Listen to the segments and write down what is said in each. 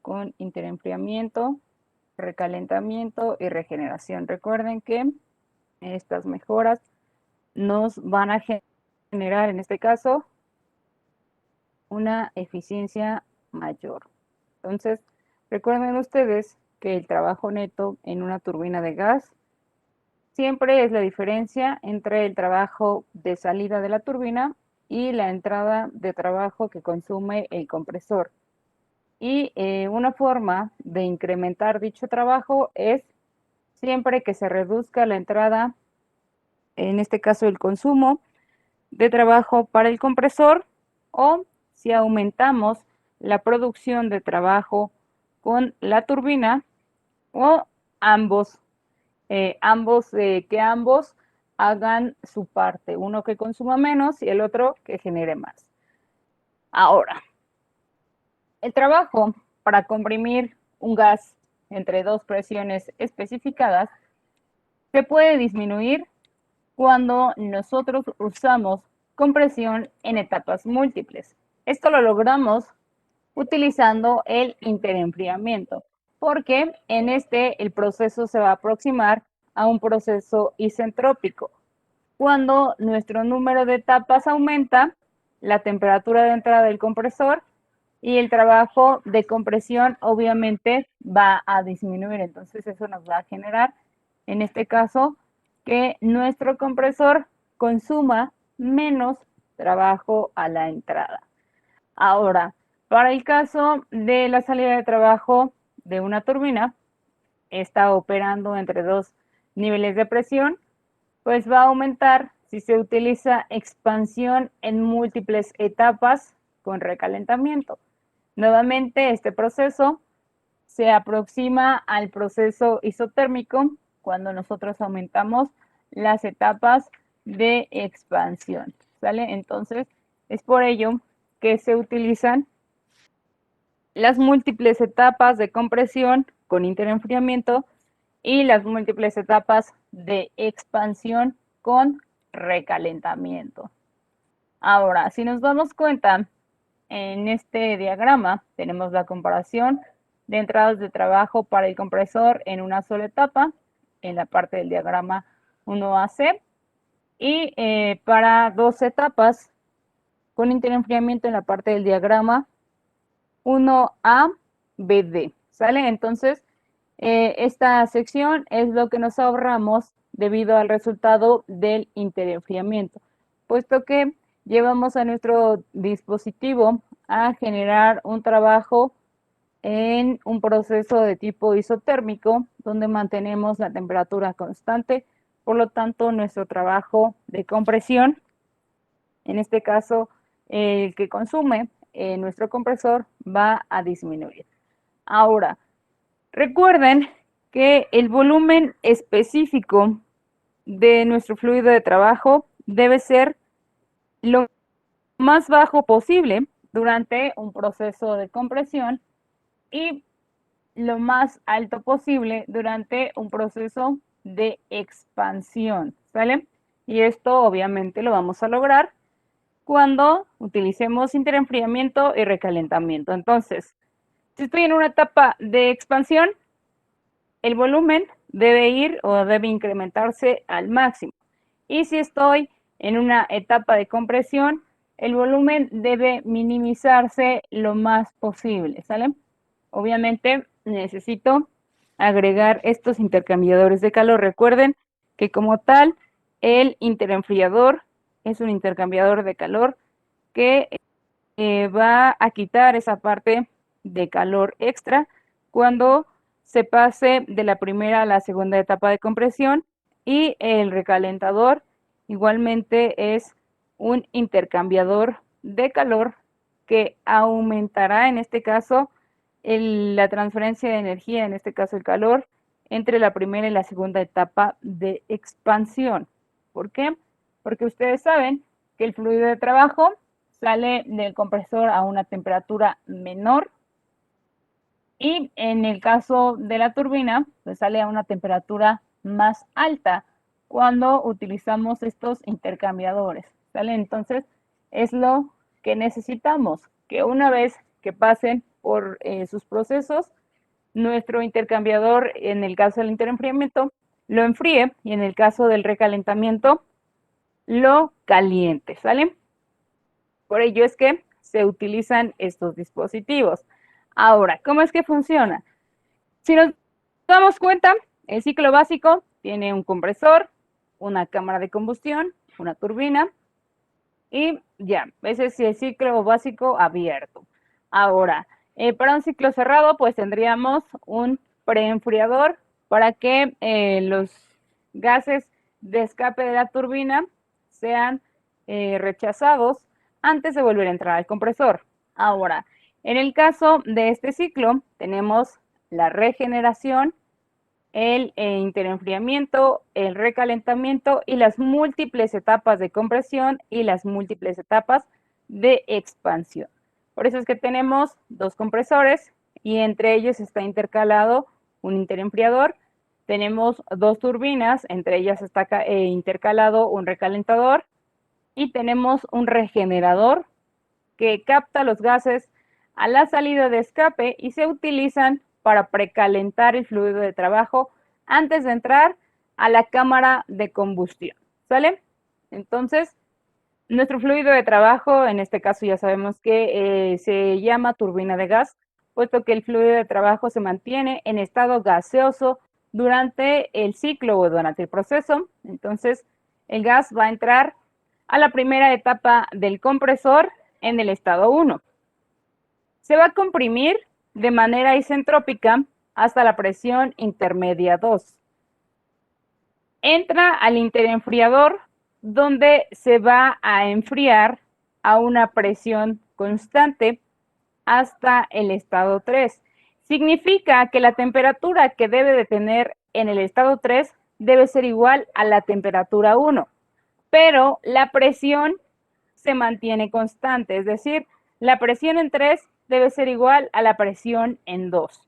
con interenfriamiento, recalentamiento y regeneración. Recuerden que estas mejoras nos van a generar, en este caso, una eficiencia mayor. Entonces, recuerden ustedes que el trabajo neto en una turbina de gas siempre es la diferencia entre el trabajo de salida de la turbina y la entrada de trabajo que consume el compresor. Y una forma de incrementar dicho trabajo es siempre que se reduzca la entrada, en este caso el consumo de trabajo para el compresor, o si aumentamos la producción de trabajo con la turbina, o ambos, que ambos hagan su parte, uno que consuma menos y el otro que genere más. Ahora, el trabajo para comprimir un gas entre dos presiones especificadas se puede disminuir cuando nosotros usamos compresión en etapas múltiples. Esto lo logramos utilizando el interenfriamiento, porque en este el proceso se va a aproximar a un proceso isentrópico. Cuando nuestro número de etapas aumenta, la temperatura de entrada del compresor y el trabajo de compresión obviamente va a disminuir. Entonces eso nos va a generar, en este caso, que nuestro compresor consuma menos trabajo a la entrada. Ahora, para el caso de la salida de trabajo de una turbina, está operando entre dos niveles de presión, pues va a aumentar si se utiliza expansión en múltiples etapas con recalentamiento. Nuevamente, este proceso se aproxima al proceso isotérmico cuando nosotros aumentamos las etapas de expansión, ¿sale? Entonces, es por ello que se utilizan las múltiples etapas de compresión con interenfriamiento y las múltiples etapas de expansión con recalentamiento. Ahora, si nos damos cuenta, en este diagrama tenemos la comparación de entradas de trabajo para el compresor en una sola etapa, en la parte del diagrama 1AC, y para dos etapas con interenfriamiento en la parte del diagrama 1ABD, ¿sale? Entonces, esta sección es lo que nos ahorramos debido al resultado del interenfriamiento, puesto que llevamos a nuestro dispositivo a generar un trabajo en un proceso de tipo isotérmico, donde mantenemos la temperatura constante. Por lo tanto, nuestro trabajo de compresión, en este caso, el que consume nuestro compresor, va a disminuir. Ahora, recuerden que el volumen específico de nuestro fluido de trabajo debe ser lo más bajo posible durante un proceso de compresión y lo más alto posible durante un proceso de expansión, ¿sale? Y esto obviamente lo vamos a lograr cuando utilicemos interenfriamiento y recalentamiento. Entonces, si estoy en una etapa de expansión, el volumen debe ir o debe incrementarse al máximo. Y si estoy en una etapa de compresión, el volumen debe minimizarse lo más posible, ¿sale? Obviamente necesito agregar estos intercambiadores de calor. Recuerden que como tal, el interenfriador es un intercambiador de calor que va a quitar esa parte de calor extra cuando se pase de la primera a la segunda etapa de compresión, y el recalentador igualmente es un intercambiador de calor que aumentará en este caso la transferencia de energía, en este caso el calor, entre la primera y la segunda etapa de expansión. ¿Por qué? Porque ustedes saben que el fluido de trabajo sale del compresor a una temperatura menor, y en el caso de la turbina, pues sale a una temperatura más alta cuando utilizamos estos intercambiadores, ¿sale? Entonces, es lo que necesitamos, que una vez que pasen por sus procesos, nuestro intercambiador, en el caso del interenfriamiento, lo enfríe y en el caso del recalentamiento, lo caliente, ¿sale? Por ello es que se utilizan estos dispositivos. Ahora, ¿cómo es que funciona? Si nos damos cuenta, el ciclo básico tiene un compresor, una cámara de combustión, una turbina y ya, ese es el ciclo básico abierto. Ahora, para un ciclo cerrado, pues tendríamos un preenfriador para que los gases de escape de la turbina sean rechazados antes de volver a entrar al compresor. Ahora, en el caso de este ciclo, tenemos la regeneración, el interenfriamiento, el recalentamiento y las múltiples etapas de compresión y las múltiples etapas de expansión. Por eso es que tenemos dos compresores y entre ellos está intercalado un interenfriador. Tenemos dos turbinas, entre ellas está intercalado un recalentador y tenemos un regenerador que capta los gases a la salida de escape y se utilizan para precalentar el fluido de trabajo antes de entrar a la cámara de combustión, ¿sale? Entonces, nuestro fluido de trabajo, en este caso ya sabemos que se llama turbina de gas, puesto que el fluido de trabajo se mantiene en estado gaseoso durante el ciclo o durante el proceso. Entonces, el gas va a entrar a la primera etapa del compresor en el estado 1. Se va a comprimir de manera isentrópica hasta la presión intermedia 2. Entra al interenfriador, donde se va a enfriar a una presión constante hasta el estado 3. Significa que la temperatura que debe de tener en el estado 3 debe ser igual a la temperatura 1, pero la presión se mantiene constante, es decir, la presión en 3 debe ser igual a la presión en 2.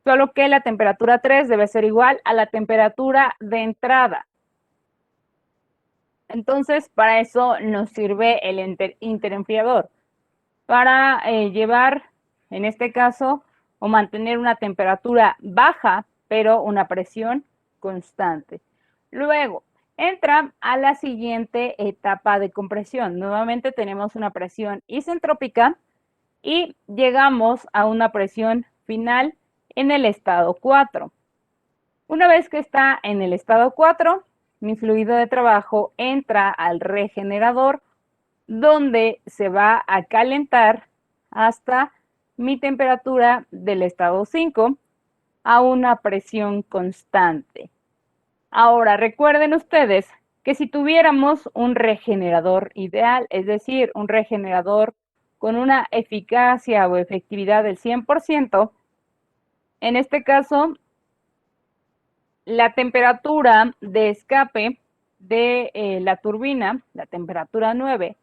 Solo que la temperatura 3 debe ser igual a la temperatura de entrada. Entonces, para eso nos sirve el interenfriador, para llevar, en este caso, o mantener una temperatura baja, pero una presión constante. Luego, entra a la siguiente etapa de compresión. Nuevamente tenemos una presión isentrópica y llegamos a una presión final en el estado 4. Una vez que está en el estado 4, mi fluido de trabajo entra al regenerador, donde se va a calentar hasta mi temperatura del estado 5 a una presión constante. Ahora, recuerden ustedes que si tuviéramos un regenerador ideal, es decir, un regenerador con una eficacia o efectividad del 100%, en este caso, la temperatura de escape de la turbina, la temperatura 9,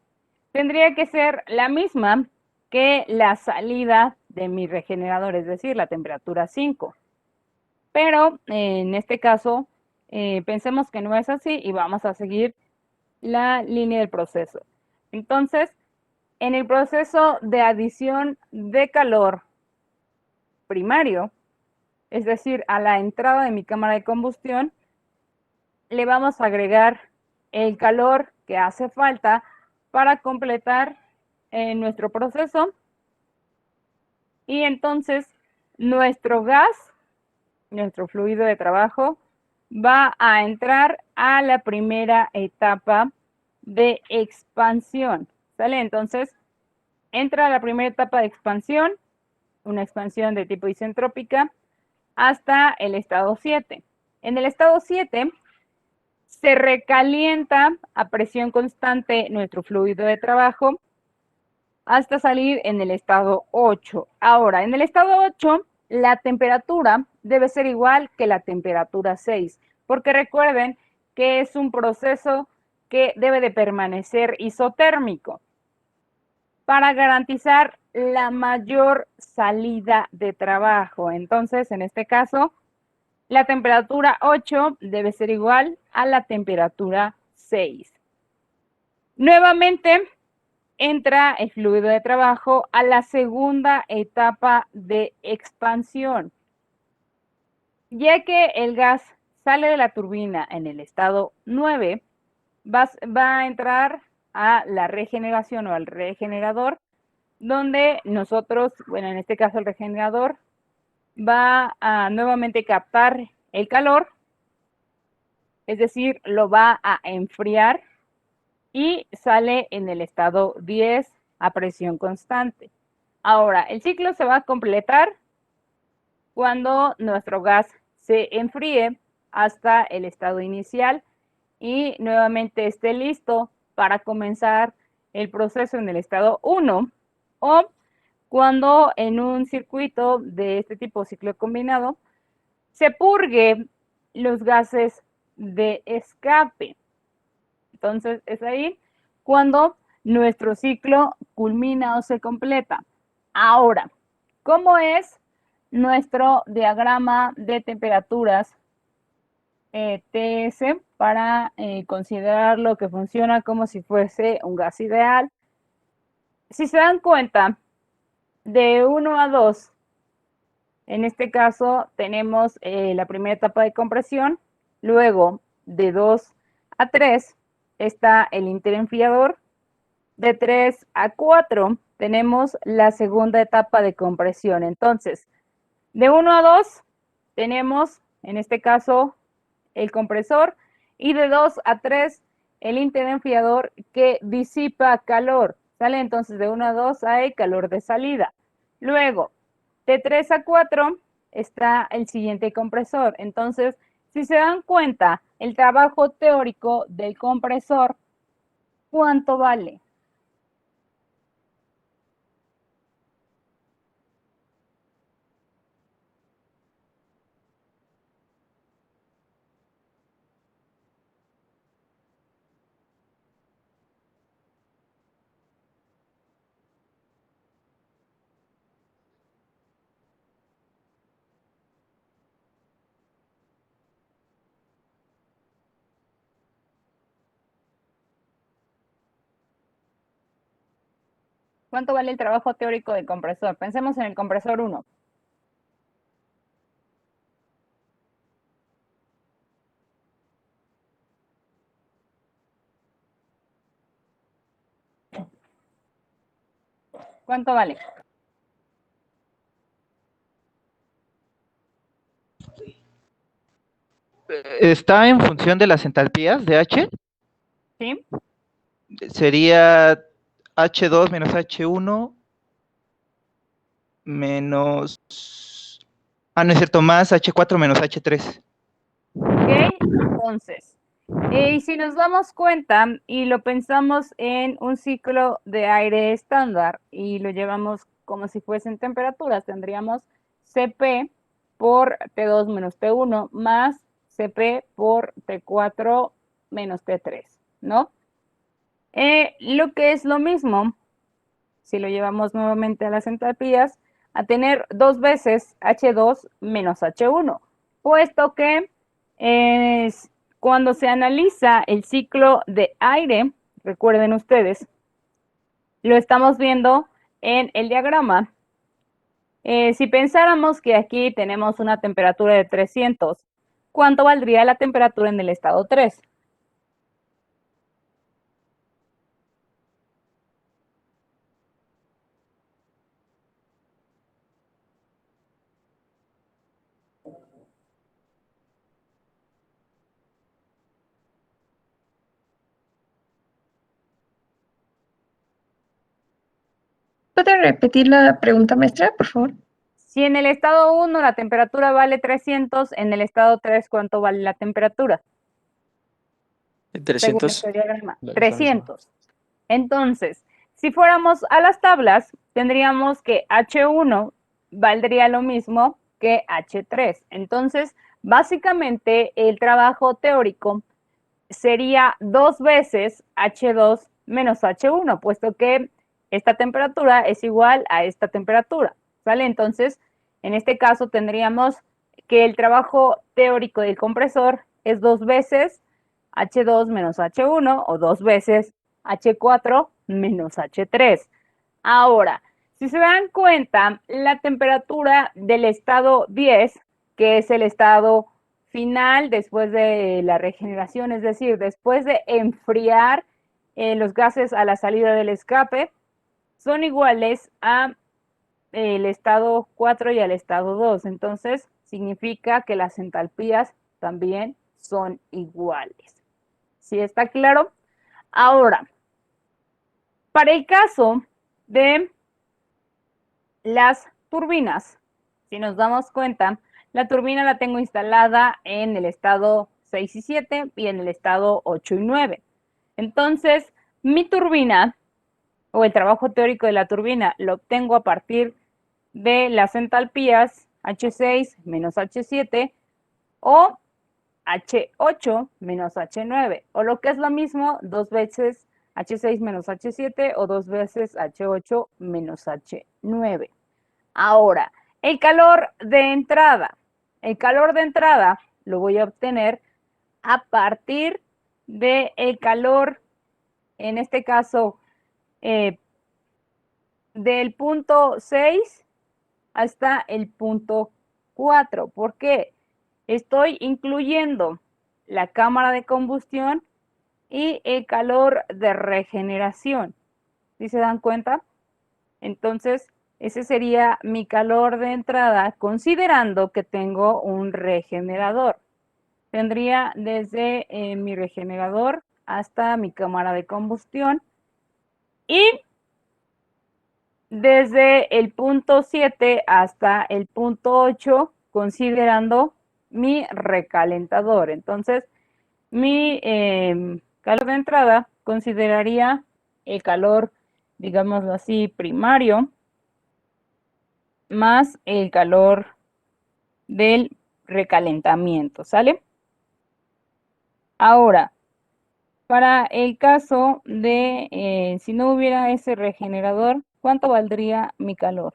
tendría que ser la misma que la salida de mi regenerador, es decir, la temperatura 5. Pero en este caso, pensemos que no es así y vamos a seguir la línea del proceso. Entonces, en el proceso de adición de calor primario, es decir, a la entrada de mi cámara de combustión, le vamos a agregar el calor que hace falta para completar nuestro proceso. Y entonces nuestro gas, nuestro fluido de trabajo, va a entrar a la primera etapa de expansión, ¿sale? Entonces, entra a la primera etapa de expansión, una expansión de tipo isentrópica, hasta el estado 7. En el estado 7 se recalienta a presión constante nuestro fluido de trabajo hasta salir en el estado 8. Ahora, en el estado 8, la temperatura debe ser igual que la temperatura 6, porque recuerden que es un proceso que debe de permanecer isotérmico para garantizar la mayor salida de trabajo. Entonces, en este caso, la temperatura 8 debe ser igual a la temperatura 6. Nuevamente, entra el fluido de trabajo a la segunda etapa de expansión. Ya que el gas sale de la turbina en el estado 9, va a entrar a la regeneración o al regenerador, donde nosotros, bueno, en este caso el regenerador, va a nuevamente captar el calor, es decir, lo va a enfriar y sale en el estado 10 a presión constante. Ahora, el ciclo se va a completar cuando nuestro gas se enfríe hasta el estado inicial y nuevamente esté listo para comenzar el proceso en el estado 1, o cuando en un circuito de este tipo, ciclo combinado, se purgue los gases de escape. Entonces es ahí cuando nuestro ciclo culmina o se completa. Ahora, ¿cómo es nuestro diagrama de temperaturas TS para considerar lo que funciona como si fuese un gas ideal? Si se dan cuenta, de 1 a 2, en este caso tenemos la primera etapa de compresión, luego de 2 a 3 está el interenfriador, de 3 a 4 tenemos la segunda etapa de compresión. Entonces, de 1 a 2 tenemos, en este caso, el compresor, y de 2 a 3 el interenfriador que disipa calor. ¿Sale? Entonces, de 1 a 2 hay calor de salida. Luego, de 3 a 4 está el siguiente compresor. Entonces, si se dan cuenta, el trabajo teórico del compresor, ¿cuánto vale? ¿Cuánto vale el trabajo teórico del compresor? Pensemos en el compresor 1. ¿Cuánto vale? Está en función de las entalpías de H. ¿Sí? Sería H2 menos H1 menos... Ah, no es cierto, más H4 menos H3. Ok, entonces, y si nos damos cuenta y lo pensamos en un ciclo de aire estándar y lo llevamos como si fuesen temperaturas, tendríamos Cp por T2 menos T1 más Cp por T4 menos T3, ¿no? Lo que es lo mismo, si lo llevamos nuevamente a las entalpías, a tener dos veces H2 menos H1, puesto que cuando se analiza el ciclo de aire, recuerden ustedes, lo estamos viendo en el diagrama. Si pensáramos que aquí tenemos una temperatura de 300, ¿cuánto valdría la temperatura en el estado 3? ¿Puede repetir la pregunta, maestra, por favor? Si en el estado 1 la temperatura vale 300, en el estado 3, ¿cuánto vale la temperatura? 300. Según este diagrama, 300. Entonces, si fuéramos a las tablas, tendríamos que H1 valdría lo mismo que H3. Entonces, básicamente, el trabajo teórico sería 2 veces H2 menos H1, puesto que esta temperatura es igual a esta temperatura, ¿sale? Entonces, en este caso tendríamos que el trabajo teórico del compresor es 2 veces H2 menos H1 o 2 veces H4 menos H3. Ahora, si se dan cuenta, la temperatura del estado 10, que es el estado final después de la regeneración, es decir, después de enfriar los gases a la salida del escape, son iguales a el estado 4 y al estado 2. Entonces, significa que las entalpías también son iguales. ¿Sí está claro? Ahora, para el caso de las turbinas, si nos damos cuenta, la turbina la tengo instalada en el estado 6 y 7 y en el estado 8 y 9. Entonces, mi turbina o el trabajo teórico de la turbina lo obtengo a partir de las entalpías H6 menos H7 o H8 menos H9, o lo que es lo mismo, 2 veces H6 menos H7 o 2 veces H8 menos H9. Ahora, el calor de entrada. El calor de entrada lo voy a obtener a partir del calor, en este caso, del punto 6 hasta el punto 4. ¿Por qué? Estoy incluyendo la cámara de combustión y el calor de regeneración. ¿Sí se dan cuenta? Entonces, ese sería mi calor de entrada, considerando que tengo un regenerador. Tendría desde mi regenerador hasta mi cámara de combustión y desde el punto 7 hasta el punto 8, considerando mi recalentador. Entonces, mi calor de entrada consideraría el calor, digámoslo así, primario, más el calor del recalentamiento, ¿sale? Ahora, para el caso de si no hubiera ese regenerador, ¿cuánto valdría mi calor?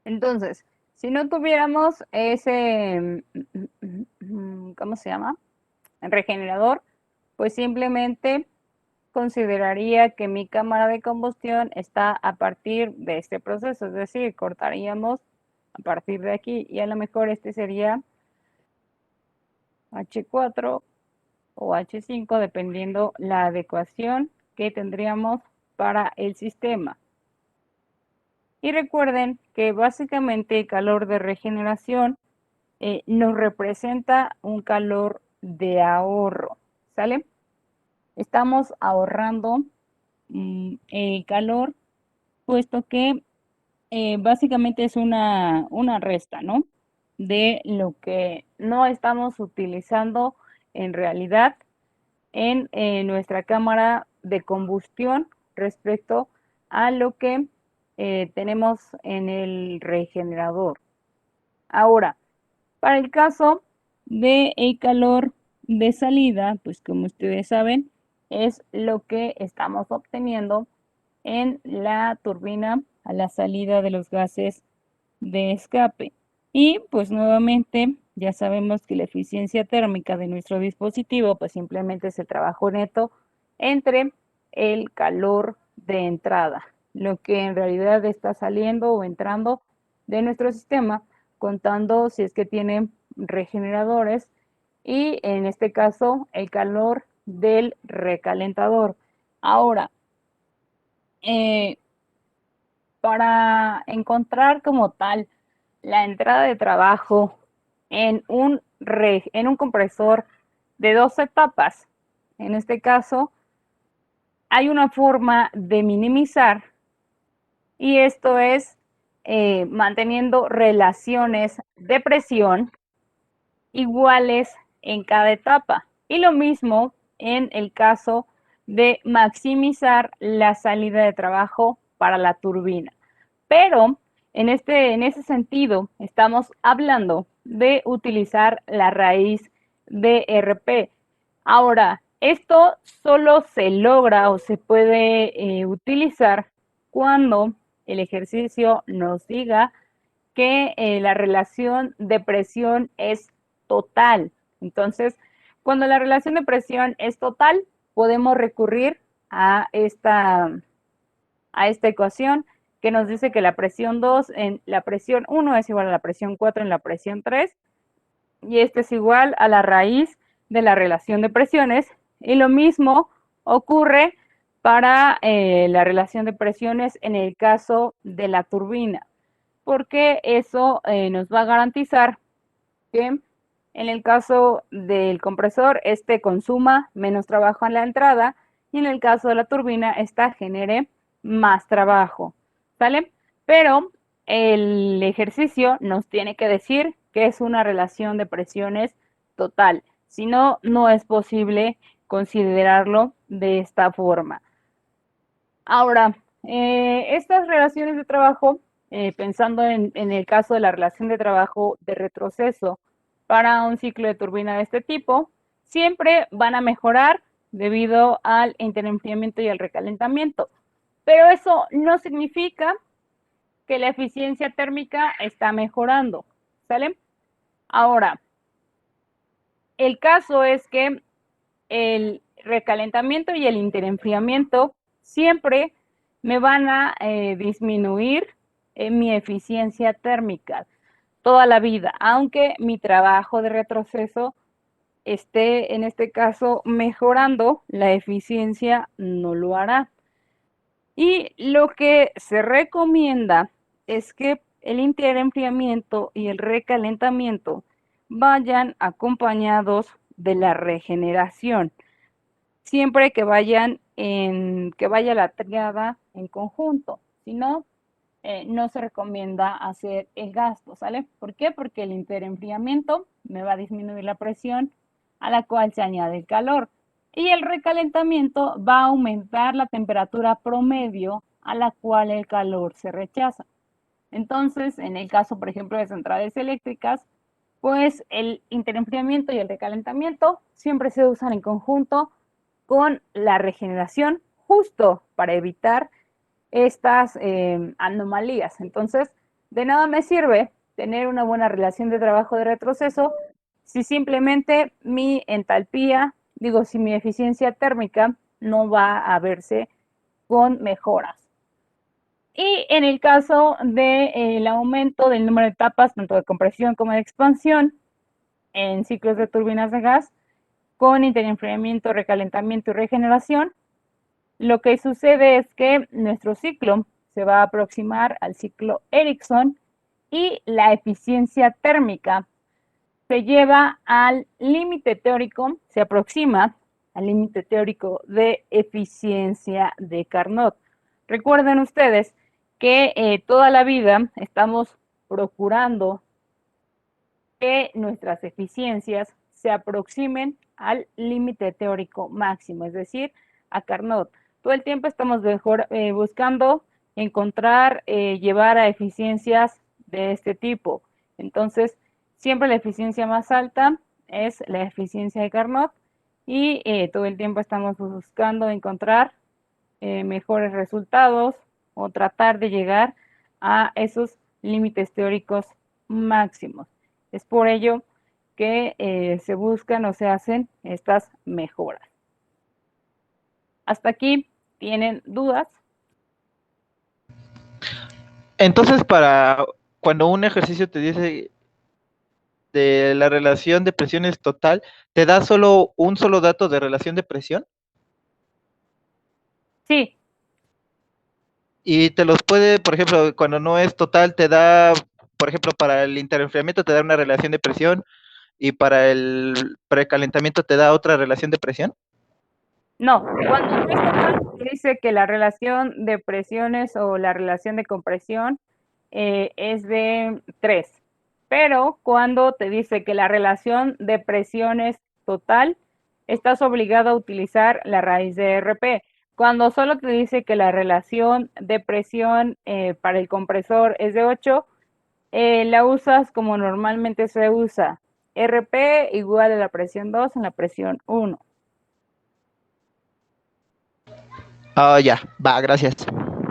Entonces, si no tuviéramos ese, ¿cómo se llama? Regenerador, pues simplemente consideraría que mi cámara de combustión está a partir de este proceso, es decir, cortaríamos a partir de aquí y a lo mejor este sería H4 o H5 dependiendo la adecuación que tendríamos para el sistema. Y recuerden que básicamente el calor de regeneración nos representa un calor de ahorro, ¿sale? Estamos ahorrando el calor, puesto que básicamente es una resta, ¿no? De lo que no estamos utilizando en realidad en nuestra cámara de combustión respecto a lo que tenemos en el regenerador. Ahora, para el caso de el calor de salida, pues como ustedes saben, es lo que estamos obteniendo en la turbina a la salida de los gases de escape. Y pues nuevamente ya sabemos que la eficiencia térmica de nuestro dispositivo pues simplemente es el trabajo neto entre el calor de entrada, lo que en realidad está saliendo o entrando de nuestro sistema, contando si es que tiene regeneradores y en este caso el calor del recalentador. Ahora, para encontrar como tal la entrada de trabajo en un compresor de 2 etapas, en este caso, hay una forma de minimizar y esto es manteniendo relaciones de presión iguales en cada etapa. Y lo mismo en el caso de maximizar la salida de trabajo para la turbina. Pero en ese sentido, estamos hablando de utilizar la raíz de RP. Ahora, esto solo se logra o se puede utilizar cuando el ejercicio nos diga que la relación de presión es total. Entonces, cuando la relación de presión es total, podemos recurrir a esta ecuación que nos dice que la presión 2 en la presión 1 es igual a la presión 4 en la presión 3 y este es igual a la raíz de la relación de presiones y lo mismo ocurre para la relación de presiones en el caso de la turbina, porque eso nos va a garantizar que en el caso del compresor, este consuma menos trabajo en la entrada y en el caso de la turbina, esta genere más trabajo, ¿sale? Pero el ejercicio nos tiene que decir que es una relación de presiones total, si no, no es posible considerarlo de esta forma. Ahora, estas relaciones de trabajo, pensando en el caso de la relación de trabajo de retroceso para un ciclo de turbina de este tipo, siempre van a mejorar debido al interenfriamiento y al recalentamiento. Pero eso no significa que la eficiencia térmica está mejorando, ¿sale? Ahora, el caso es que el recalentamiento y el interenfriamiento siempre me van a disminuir mi eficiencia térmica toda la vida, aunque mi trabajo de retroceso esté en este caso mejorando, la eficiencia no lo hará. Y lo que se recomienda es que el interenfriamiento y el recalentamiento vayan acompañados de la regeneración siempre que que vaya la triada en conjunto. Si no, no se recomienda hacer el gasto, ¿sale? ¿Por qué? Porque el interenfriamiento me va a disminuir la presión a la cual se añade el calor y el recalentamiento va a aumentar la temperatura promedio a la cual el calor se rechaza. Entonces, en el caso, por ejemplo, de centrales eléctricas, pues el interenfriamiento y el recalentamiento siempre se usan en conjunto con la regeneración justo para evitar estas anomalías. Entonces, de nada me sirve tener una buena relación de trabajo de retroceso si simplemente mi entalpía, si mi eficiencia térmica no va a verse con mejoras. Y en el caso del aumento del número de etapas, tanto de compresión como de expansión, en ciclos de turbinas de gas, con interenfriamiento, recalentamiento y regeneración, lo que sucede es que nuestro ciclo se va a aproximar al ciclo Ericsson y la eficiencia térmica se lleva al límite teórico, se aproxima al límite teórico de eficiencia de Carnot. Recuerden ustedes que toda la vida estamos procurando que nuestras eficiencias se aproximen al límite teórico máximo, es decir, a Carnot. Todo el tiempo estamos buscando encontrar, llevar a eficiencias de este tipo. Entonces, siempre la eficiencia más alta es la eficiencia de Carnot y todo el tiempo estamos buscando encontrar mejores resultados o tratar de llegar a esos límites teóricos máximos. Es por ello que se buscan o se hacen estas mejoras. ¿Hasta aquí tienen dudas? Entonces, para cuando un ejercicio te dice de la relación de presiones total, ¿te da solo un solo dato de relación de presión? Sí. Y te los puede, por ejemplo, cuando no es total, te da, por ejemplo, para el interenfriamiento te da una relación de presión y para el precalentamiento te da otra relación de presión. No, cuando no es total, dice que la relación de presiones o la relación de compresión es de 3. Pero cuando te dice que la relación de presiones total, estás obligado a utilizar la raíz de RP. Cuando solo te dice que la relación de presión para el compresor es de 8, la usas como normalmente se usa. RP igual a la presión 2 en la presión 1. Ah, ya, va, gracias.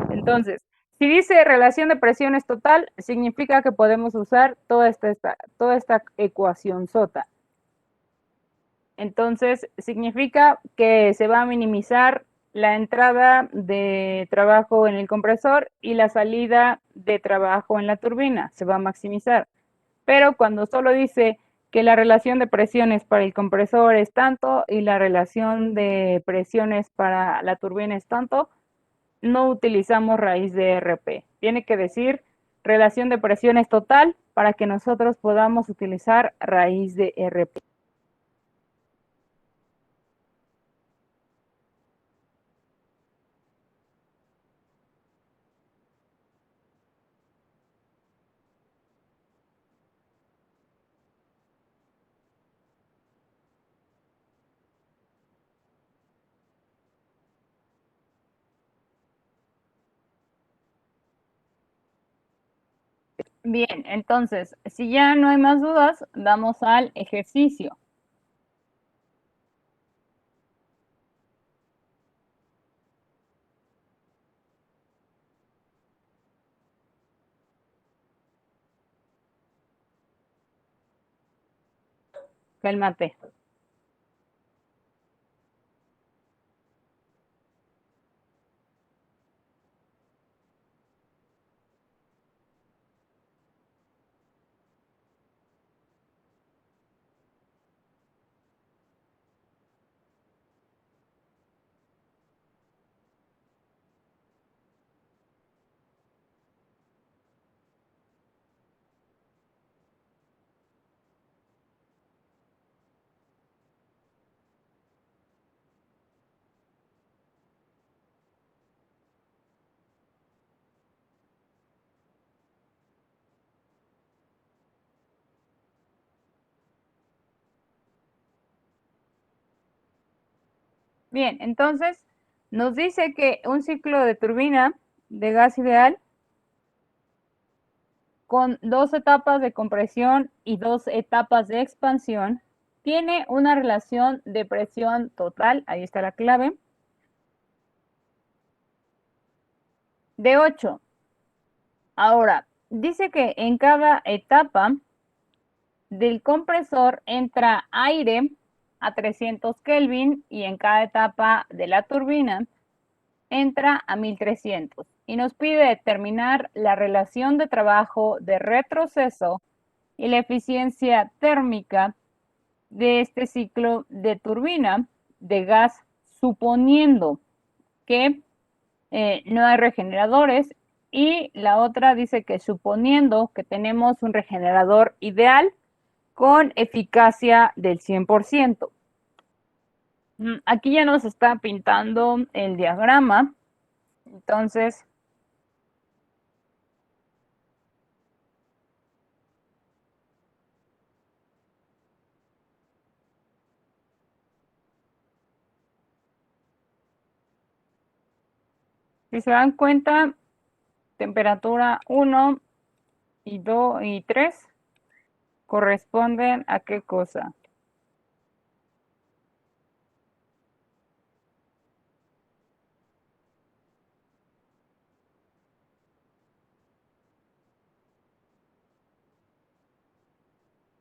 Entonces, si dice relación de presiones total, significa que podemos usar toda esta ecuación sota. Entonces, significa que se va a minimizar la entrada de trabajo en el compresor y la salida de trabajo en la turbina. Se va a maximizar. Pero cuando solo dice que la relación de presiones para el compresor es tanto y la relación de presiones para la turbina es tanto, no utilizamos raíz de RP. Tiene que decir relación de presiones total para que nosotros podamos utilizar raíz de RP. Bien, entonces, si ya no hay más dudas, vamos al ejercicio. Cálmate. Bien, entonces nos dice que un ciclo de turbina de gas ideal con 2 etapas de compresión y 2 etapas de expansión tiene una relación de presión total, ahí está la clave, de 8. Ahora, dice que en cada etapa del compresor entra aire a 300 Kelvin y en cada etapa de la turbina entra a 1300 y nos pide determinar la relación de trabajo de retroceso y la eficiencia térmica de este ciclo de turbina de gas, suponiendo que no hay regeneradores, y la otra dice que suponiendo que tenemos un regenerador ideal con eficacia del 100%. Aquí ya nos está pintando el diagrama. Entonces, si se dan cuenta, temperatura 1 y 2 y 3 corresponden a qué cosa.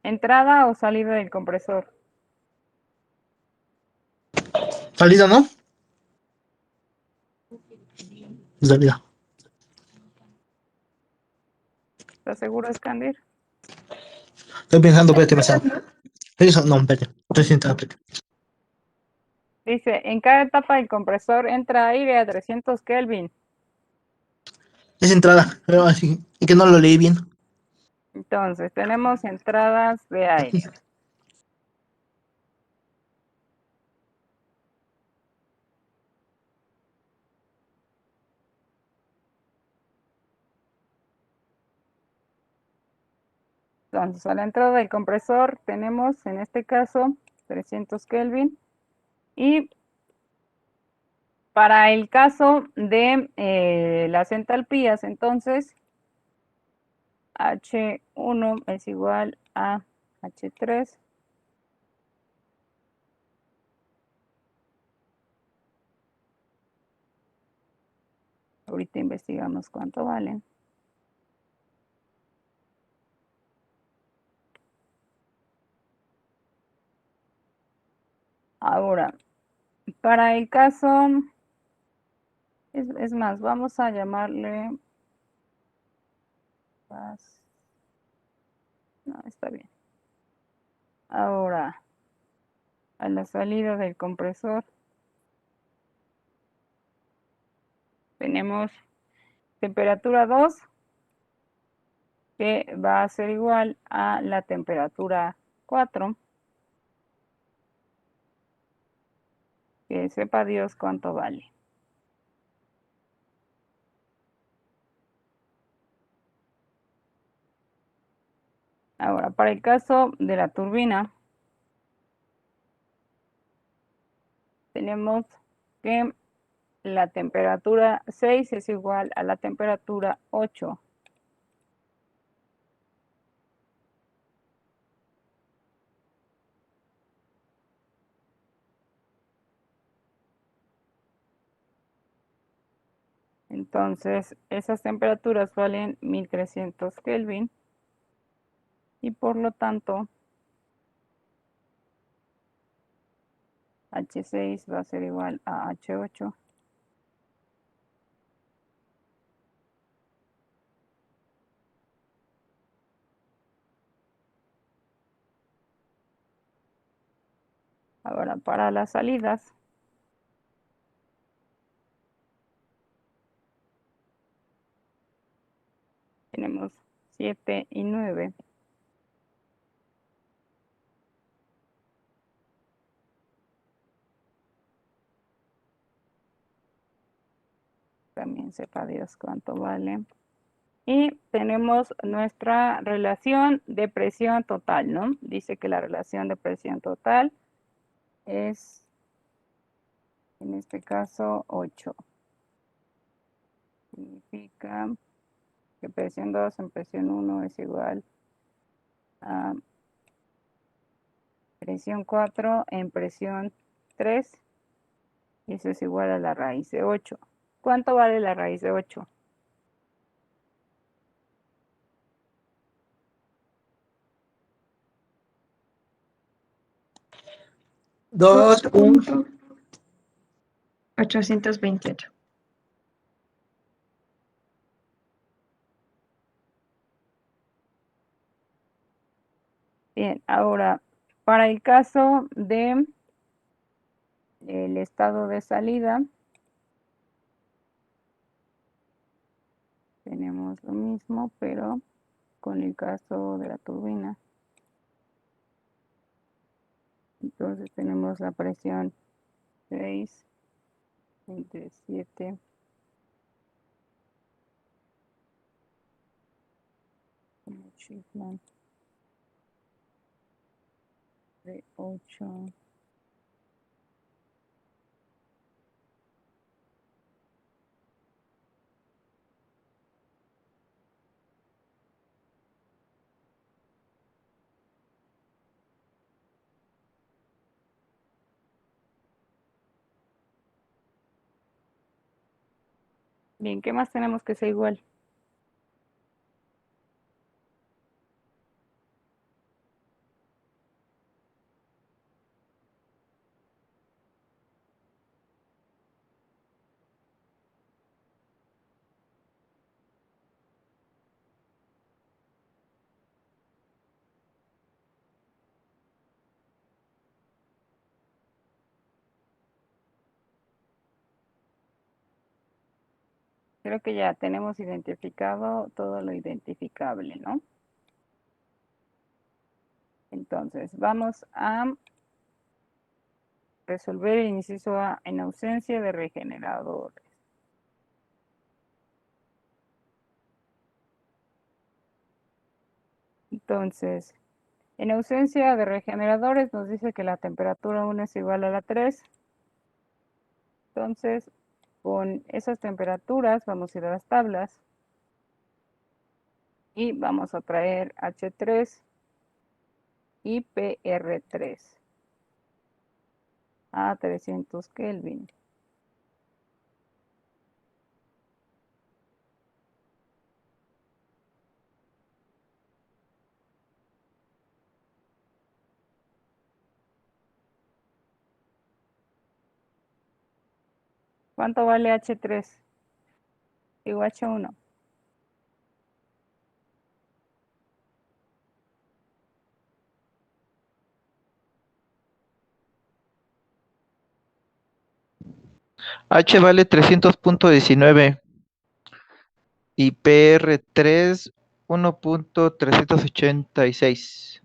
¿Entrada o salida del compresor? Salida, ¿no? Salida. ¿Estás seguro, Scandir? Estoy pensando, espérate, me sale. No, espérate. Estoy sentado, espérate. Dice, en cada etapa del compresor entra aire a 300 Kelvin. Es entrada, pero así. Y que no lo leí bien. Entonces, tenemos entradas de aire. Entonces, a la entrada del compresor tenemos, en este caso, 300 Kelvin. Y para el caso de las entalpías, entonces, H1 es igual a H3. Ahorita investigamos cuánto valen. Ahora, para el caso, es más, vamos a llamarle... No, está bien. Ahora, a la salida del compresor, tenemos temperatura 2, que va a ser igual a la temperatura 4, que sepa Dios cuánto vale. Ahora, para el caso de la turbina, tenemos que la temperatura 6 es igual a la temperatura 8. Entonces, esas temperaturas valen 1300 Kelvin y por lo tanto, H6 va a ser igual a H8. Ahora, para las salidas, tenemos 7 y 9. También sepa Dios cuánto vale. Y tenemos nuestra relación de presión total, ¿no? Dice que la relación de presión total es, en este caso, 8. Significa que presión 2 en presión 1 es igual a presión 4 en presión 3. Y eso es igual a la raíz de 8. ¿Cuánto vale la raíz de 8? 2.828. Bien, ahora, para el caso de el estado de salida, tenemos lo mismo, pero con el caso de la turbina. Entonces tenemos la presión 6 entre 7 como Chiflan de 8. Bien, ¿qué más tenemos que ser igual? Creo que ya tenemos identificado todo lo identificable, ¿no? Entonces, vamos a resolver el inciso A en ausencia de regeneradores. Entonces, en ausencia de regeneradores nos dice que la temperatura 1 es igual a la 3. Entonces, con esas temperaturas vamos a ir a las tablas y vamos a traer H3 y PR3 a 300 Kelvin. ¿Cuánto vale H3? Digo H1. H vale 300.19 y PR3 1.386.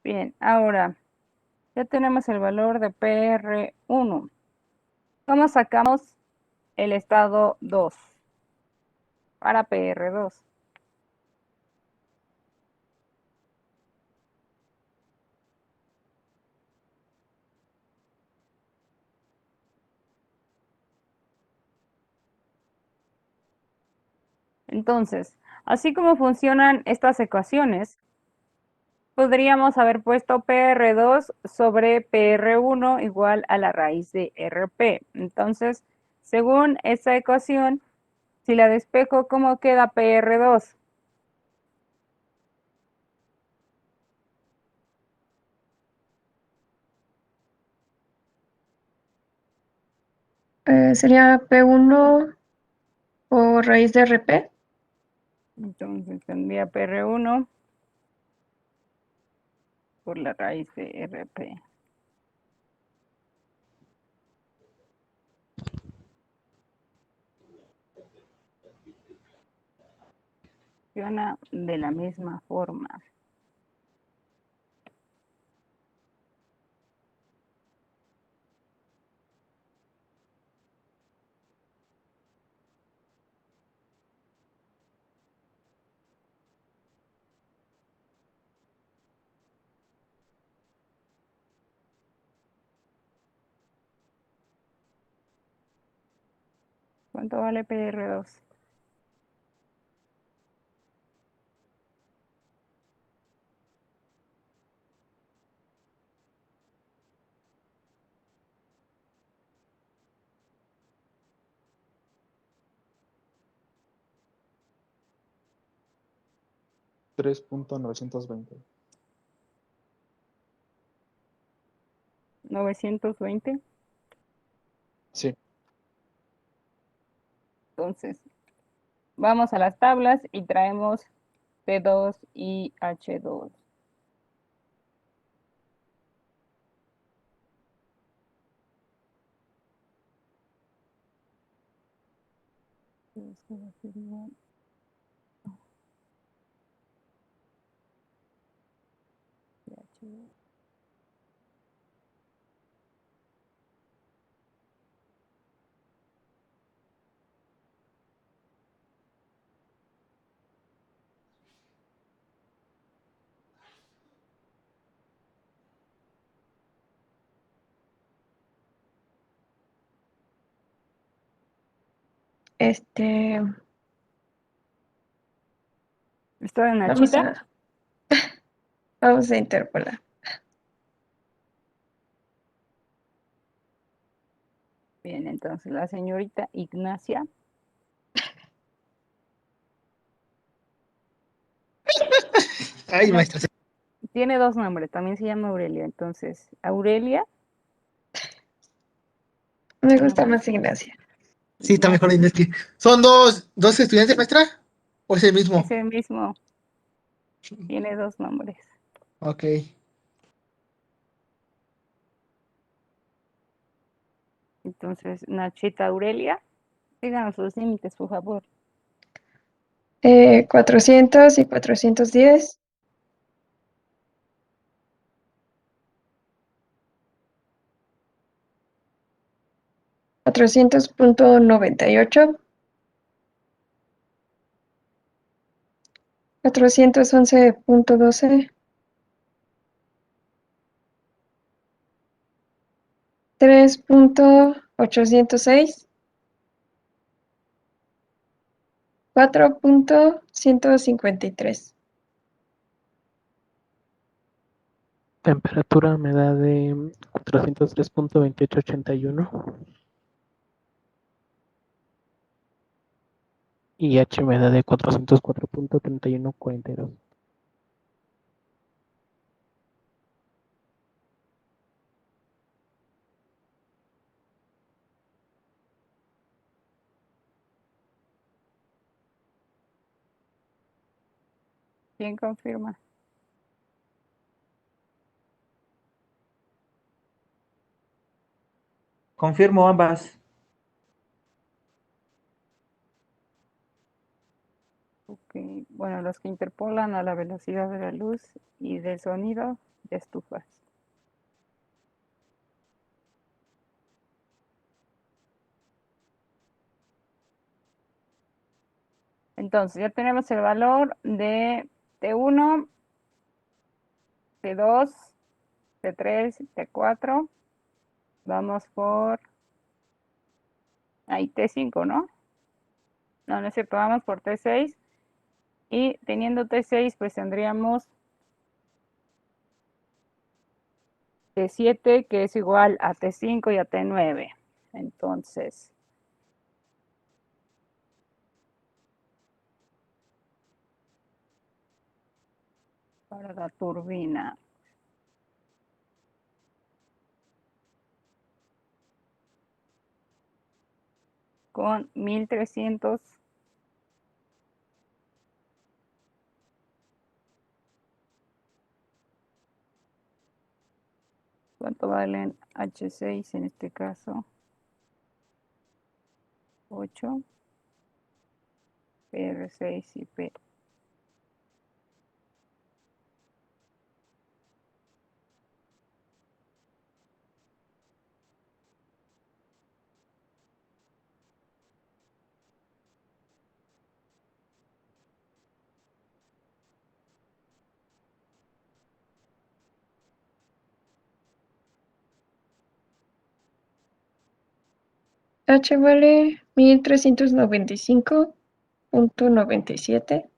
Bien, ahora ya tenemos el valor de PR1. ¿Cómo sacamos el estado 2 para PR2? Entonces, así como funcionan estas ecuaciones, podríamos haber puesto PR2 sobre PR1 igual a la raíz de RP. Entonces, según esta ecuación, si la despejo, ¿cómo queda PR2? Sería P1 por raíz de RP. Entonces tendría PR1 por la raíz de RP. Funciona de la misma forma. ¿Cuánto vale PR2? $3.920. 920. Sí. Entonces, vamos a las tablas y traemos P2 y H2. Este, ¿Está en vamos Nachita? vamos a interpolar. Bien, entonces la señorita Ignacia Ay, No. maestra. tiene dos nombres, también se llama Aurelia. Entonces, Aurelia, Me gusta más Ignacia. Sí, está mejor Inés que. ¿Son dos estudiantes, maestra? ¿O es el mismo? ese mismo tiene dos nombres. Ok. Entonces, Nachita Aurelia, díganos los límites, por favor. 400 y 410. 400.98. 411.12. 3.806. 4.153. Temperatura me da de 403.2881 y H me da de 404.3142. ¿Quién confirma? Confirmo ambas. Ok, bueno, los que interpolan a la velocidad de la luz y del sonido de estufas. Entonces, ya tenemos el valor de T1, T2, T3, T4. Vamos por... ahí T5, ¿no? No es cierto, vamos por T6. Y teniendo T6, pues tendríamos T7, que es igual a T5 y a T9. Entonces, para la turbina. Con 1300. ¿Cuánto valen H6 en este caso? 8. PR6 y P. H vale 1395.97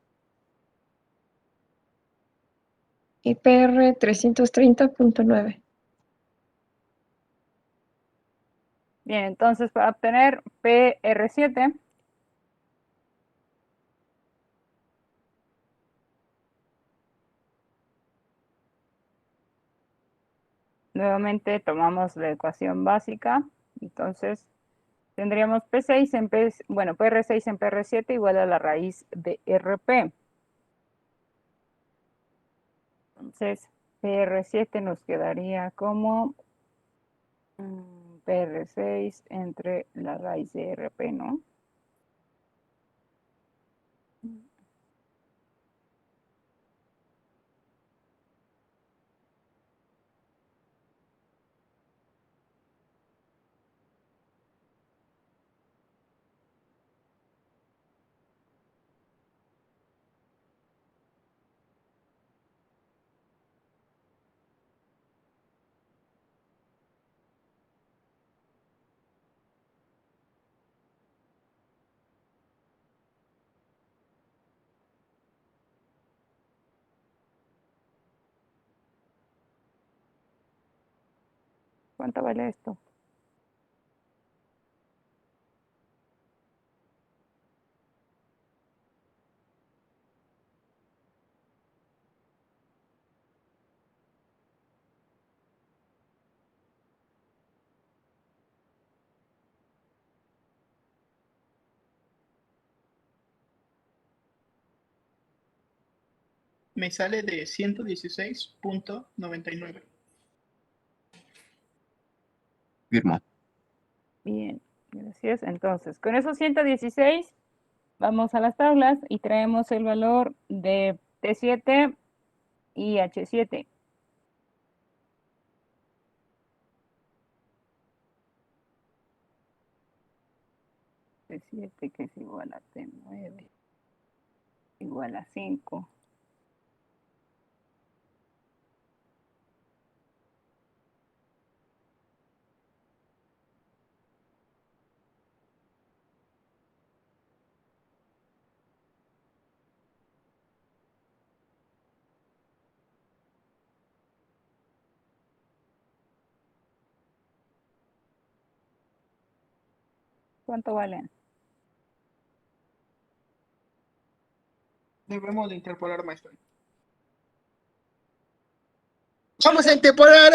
y PR 330.9. Bien, entonces para obtener PR7, nuevamente tomamos la ecuación básica. Entonces tendríamos P6 en P, bueno, PR6 en PR7 igual a la raíz de RP. Entonces, PR7 nos quedaría como PR6 entre la raíz de RP, ¿no? ¿Cuánto vale esto? Me sale de 116.99. Firmo. Bien, gracias. Entonces, con esos 116 vamos a las tablas y traemos el valor de T7 y H7. T7 que es igual a T9 igual a 5. ¿Cuánto valen? Debemos de interpolar, maestro. ¡Vamos a interpolar!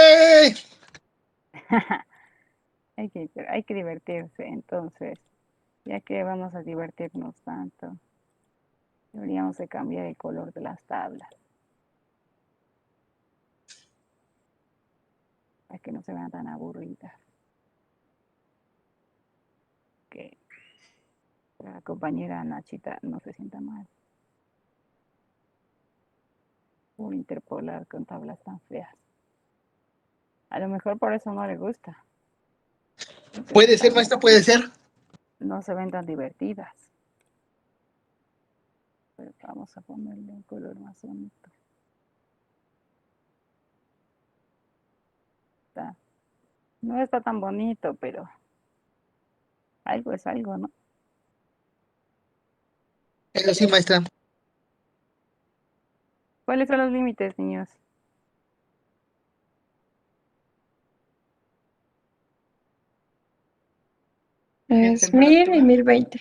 Hay que divertirse, entonces, ya que vamos a divertirnos tanto, deberíamos de cambiar el color de las tablas para que no se vean tan aburridas. Que la compañera Nachita no se sienta mal por interpolar con tablas tan feas. A lo mejor por eso no le gusta. Puede ser, maestra, puede ser. No se ven tan divertidas. Pero vamos a ponerle un color más bonito. No está tan bonito, pero algo es algo, ¿no? Eso sí, maestra. ¿Cuáles son los límites, niños? Es 1000 y 1020.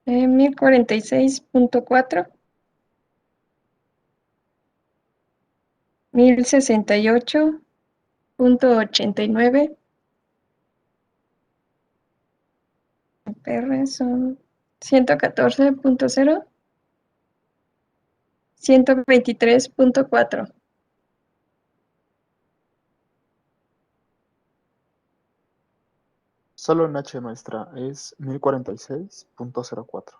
En 1046.4. 1068.89. PR son 114.0. 123.4. Solo en H, maestra, es 1046.04.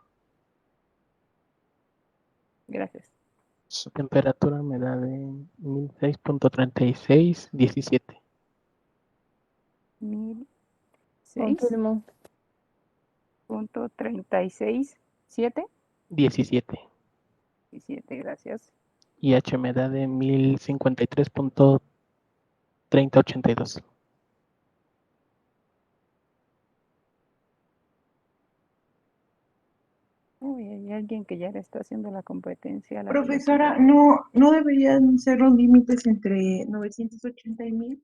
Gracias. Sí. Temperatura me da de 1006.3617. 1006.367. 17. 17, gracias. Y H me da de 1053.3082. Uy, hay alguien que ya le está haciendo la competencia a la Profesora, velocidad. ¿no deberían ser los límites entre 980 y 1000?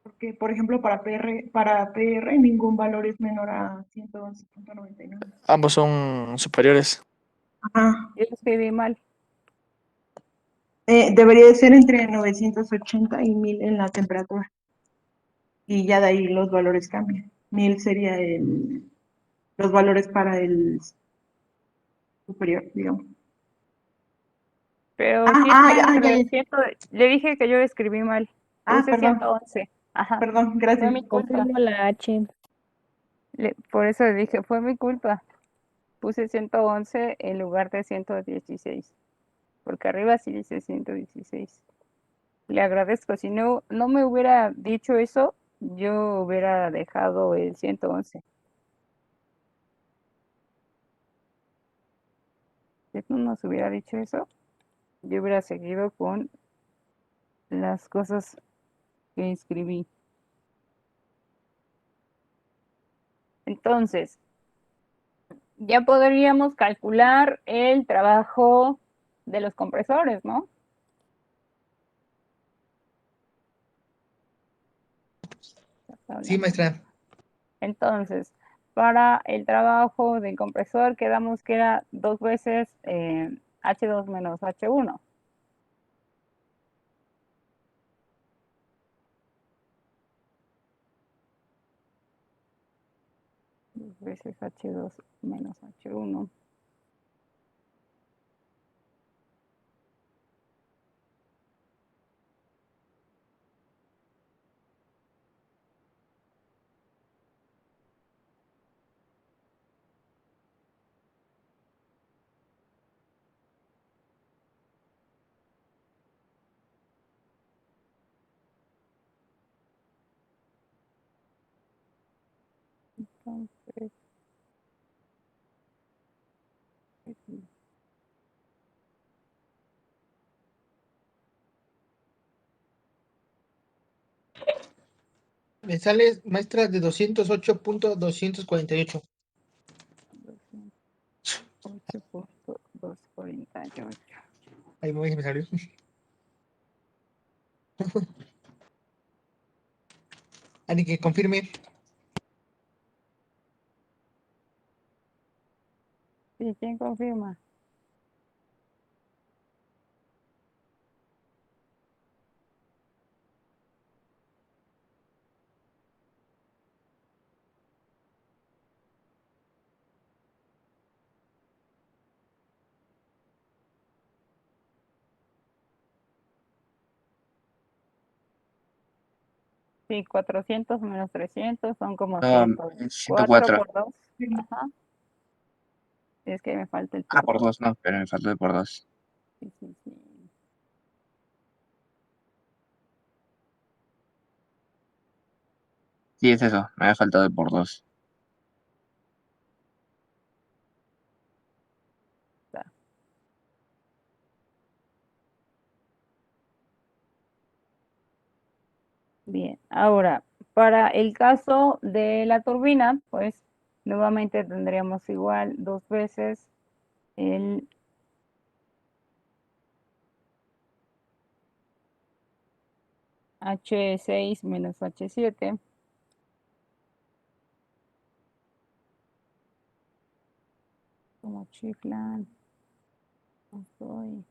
Porque, por ejemplo, para PR ningún valor es menor a 111.99. Ambos son superiores. Ajá. Yo lo escribí mal. Debería de ser entre 980 y 1000 en la temperatura. Y ya de ahí los valores cambian. 1000 sería los valores para el superior, digamos. Pero sí está Ya, entre ya. 100. Le dije que yo escribí mal. Puse Perdón, 111. Ajá. perdón, Fue gracias. mi culpa. Confirmo la H. Por eso le dije, fue mi culpa. Puse 111 en lugar de 116. Porque arriba sí dice 116. Le agradezco. Si no me hubiera dicho eso, yo hubiera dejado el 111. Si no nos hubiera dicho eso, yo hubiera seguido con las cosas que escribí. Entonces, ya podríamos calcular el trabajo de los compresores, ¿no? Sí, maestra. Entonces, para el trabajo del compresor quedamos que era 2 veces H2 menos H1. 2 veces H2 menos H1. Entonces, Me sale maestra de 208.248. 8.248. Ahí me salió. Alguien que confirme. ¿Sí? ¿Quién confirma? Sí, 400 menos 300 son como 104 104. por 2. Ajá. Es que me falta el Ah, por por 2, no, pero me faltó el por 2. Sí, sí, sí. Sí, es eso, me había faltado el por 2. Bien, ahora, para el caso de la turbina, pues nuevamente tendríamos igual 2 veces el H6 menos H7. Como chiflan. No estoy.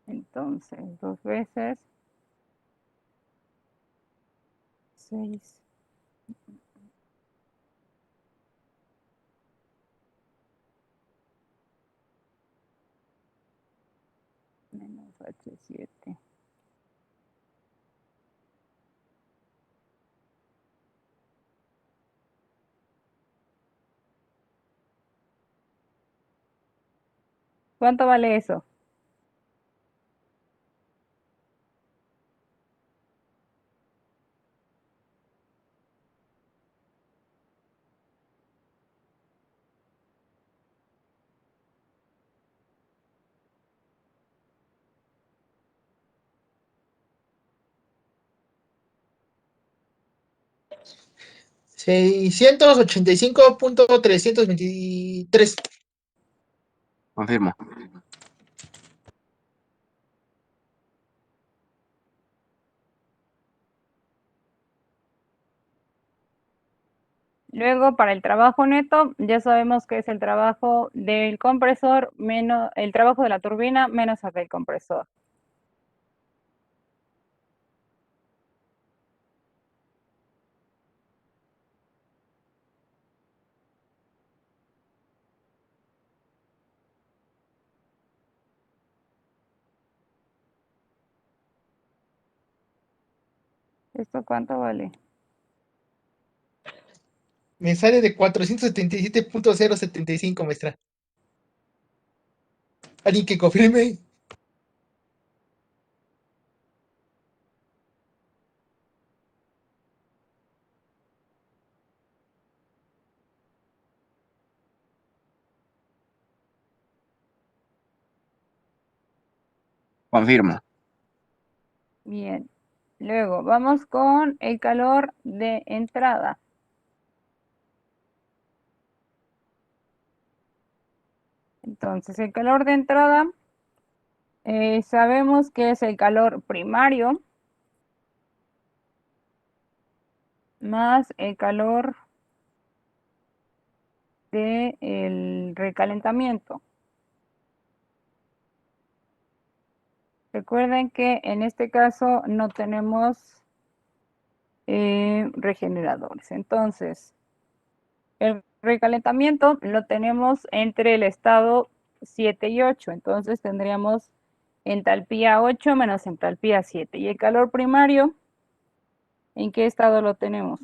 Entonces, 2 veces 6 menos H7. ¿Cuánto vale eso? $685.323. Confirmo. Luego, para el trabajo neto, ya sabemos que es el trabajo del compresor menos el trabajo de la turbina menos el del compresor. ¿Esto cuánto vale? Me sale de 477.075, maestra. Alguien que confirme. Confirmo. Bien. Luego, vamos con el calor de entrada. Entonces, el calor de entrada sabemos que es el calor primario más el calor del recalentamiento. Recuerden que en este caso no tenemos regeneradores. Entonces, el recalentamiento lo tenemos entre el estado 7 y 8. Entonces tendríamos entalpía 8 menos entalpía 7. ¿Y el calor primario? ¿En qué estado lo tenemos?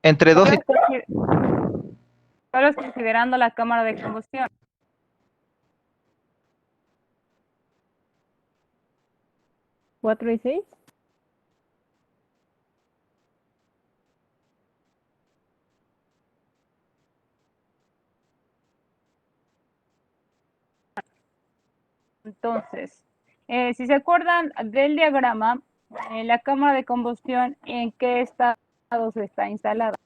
Entre 2 y Solo considerando la cámara de combustión. ¿4 y 6? Entonces, si se acuerdan del diagrama, la cámara de combustión, ¿en qué estado se está instalada?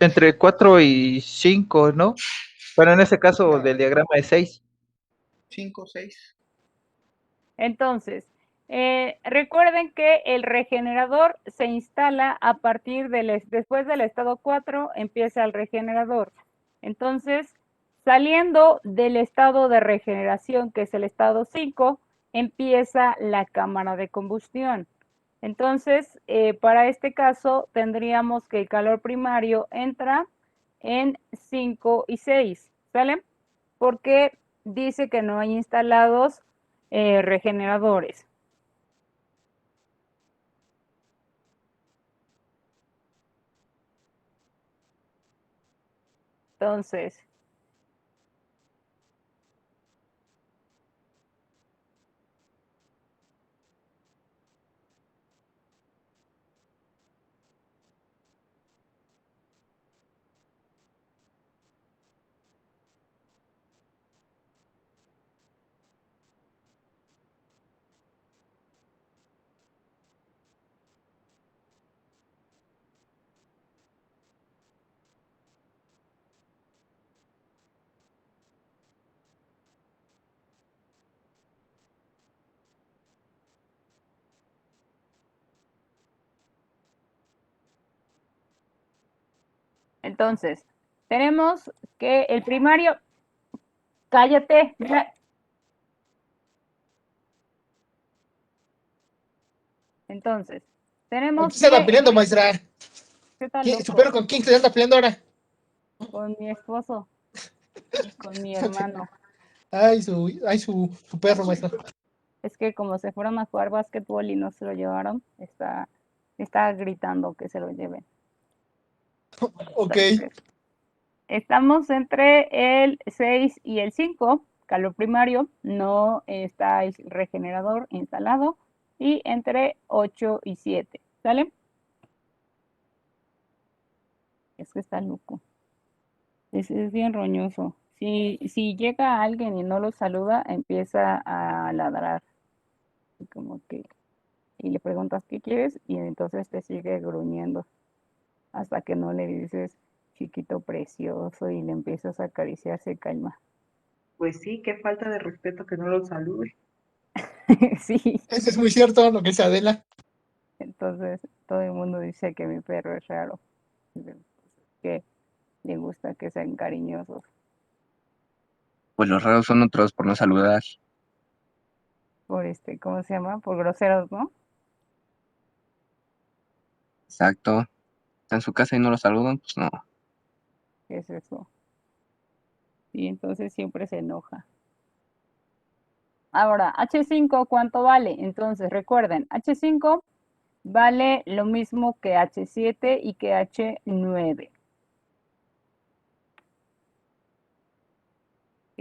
entre 4 y 5, ¿no? Pero en ese caso del diagrama es 6. 5, 6. Entonces, recuerden que el regenerador se instala a partir después del estado 4, empieza el regenerador. Entonces, saliendo del estado de regeneración, que es el estado 5, empieza la cámara de combustión. Entonces, para este caso, tendríamos que el calor primario entra en 5 y 6, ¿sale? Porque dice que no hay instalados regeneradores. Entonces, tenemos que el primario, cállate, entonces, tenemos ¿Con quién se anda que, peleando, maestra? ¿qué tal, ¿Supero loco? con quién se anda peleando ahora? Con mi esposo y con mi hermano. Ay, su perro, maestra. Es que como se fueron a jugar básquetbol y no se lo llevaron, está gritando que se lo lleven. Ok. Entonces, estamos entre el 6 y el 5, calor primario, no está el regenerador instalado, y entre 8 y 7, ¿sale? Es que está loco. Es bien roñoso. Si llega alguien y no lo saluda, empieza a ladrar. Y como que, y le preguntas qué quieres, y entonces te sigue gruñendo hasta que no le dices chiquito precioso y le empiezas a acariciar, se calma. Pues sí, qué falta de respeto que no lo salude. Sí, Eso es muy cierto, lo que dice Adela. entonces todo el mundo dice que mi perro es raro, que le gusta que sean cariñosos, Pues los raros son otros por no saludar. por ¿cómo se llama? Por groseros, ¿no? Exacto. Está en su casa y no lo saludan, pues no. ¿Qué es eso? Y entonces siempre se enoja. Ahora, H5, ¿cuánto vale? Entonces, recuerden, H5 vale lo mismo que H7 y que H9.